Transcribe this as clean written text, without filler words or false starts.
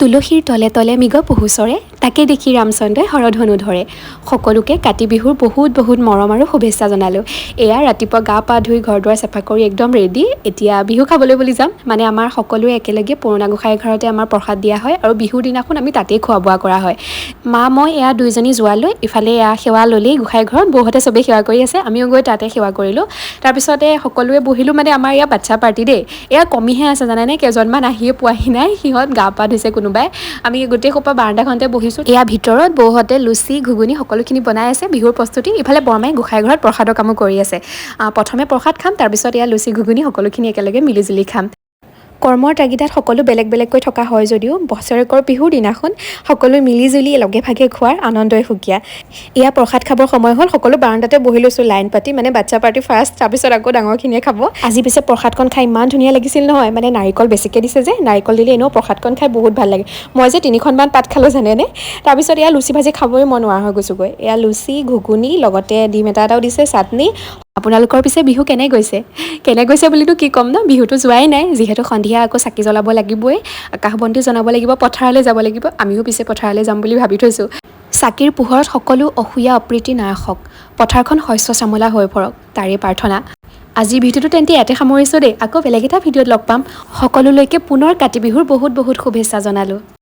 তুলসীৰ তলে তলে মৃগ পহু চৰে তাকে দেখি ৰামচন্দ্ৰই হৰধনু ধৰে। সকলোকে কাতি বিহুৰ বহুত বহুত মৰম আৰু শুভেচ্ছা জনালোঁ। এয়া ৰাতিপুৱা গা পা ধুই ঘৰ দুৱাৰ চাফা কৰি একদম ৰেডি। এতিয়া বিহু খাবলৈ বুলি যাম। মানে আমাৰ সকলোৱে একেলগে পুৰণা গোঁসাই ঘৰতে আমাৰ প্ৰসাদ দিয়া হয় আৰু বিহুৰ দিনাখন আমি তাতেই খোৱা বোৱা কৰা হয়। মা মই এয়া দুইজনী যোৱালৈ ইফালে এয়া সেৱা ল'লেই গোঁসাই ঘৰত বৌহঁতে চবেই সেৱা কৰি আছে, আমিও গৈ তাতে সেৱা কৰিলোঁ। তাৰপিছতে সকলোৱে বহিলোঁ। মানে আমাৰ এয়া বাচ্ছা পাৰ্টি দেই, এয়া কমিহে আছে জানানে, কেইজনমান আহিয়ে পোৱাহি নাই। সিহঁত গা পা ধুইছে কোনোবাই, আমি গোটেই সোপা বাৰান্দাখনতে বহিছোঁ। এয়া ভিতৰত বৌহঁতে লুচি ঘুগুনি সকলোখিনি বনাই আছে বিহুৰ প্ৰস্তুতি। ইফালে বৰমাই গোঁসাই ঘৰত প্ৰসাদৰ কামো কৰি আছে। প্ৰথমে প্ৰসাদ খাম, তাৰপিছত এয়া লুচি ঘুগুনি সকলোখিনি একেলগে মিলিজুলি খাম। কৰ্মৰ তাগিদাত সকলো বেলেগ বেলেগকৈ থকা হয় যদিও বছৰেকৰ বিহুৰ দিনাখন সকলো মিলিজুলি লগে ভাগে খোৱাৰ আনন্দই সুকীয়া। এয়া প্ৰসাদ খাবৰ সময় হ'ল, সকলো বাৰান্দাতে বহি লৈছোঁ লাইন পাতি, মানে বাচ্ছা পাৰ্টি ফাৰ্ষ্ট, তাৰপিছত আকৌ ডাঙৰখিনিয়ে খাব। আজি পিছে প্ৰসাদকণ খাই ইমান ধুনীয়া লাগিছিল নহয়, মানে নাৰিকল বেছিকৈ দিছে যে, নাৰিকল দিলে এনেও প্ৰসাদকণ খাই বহুত ভাল লাগে। মই যে 3খনমান পাত খালোঁ জানেনে। তাৰপিছত এয়া লুচি ভাজি খাবই মন নোহোৱা হৈ গৈছোঁগৈ। এয়া লুচি ঘুগুনি লগতে ডিম এটাও দিছে, চাটনি। আপোনালোকৰ পিছে বিহু কেনে গৈছে বুলিতো কি ক'ম ন, বিহুটো যোৱাই নাই, যিহেতু সন্ধিয়া আকৌ চাকি জ্বলাব লাগিবই, আকাশবন্তি জনাব লাগিব, পথাৰলৈ যাব লাগিব। আমিও পিছে পথাৰলৈ যাম বুলি ভাবি থৈছোঁ। চাকিৰ পোহৰত সকলো অসূয়া অপ্ৰীতি নাশক, পথাৰখন শস্য চামলা হৈ পৰক, তাৰে প্ৰাৰ্থনা। আজিৰ ভিডিঅ'টো তেন্তে ইয়াতে সামৰিছোঁ দেই। আকৌ বেলেগ এটা ভিডিঅ'ত লগ পাম। সকলোলৈকে পুনৰ কাতি বিহুৰ বহুত বহুত শুভেচ্ছা জনালোঁ।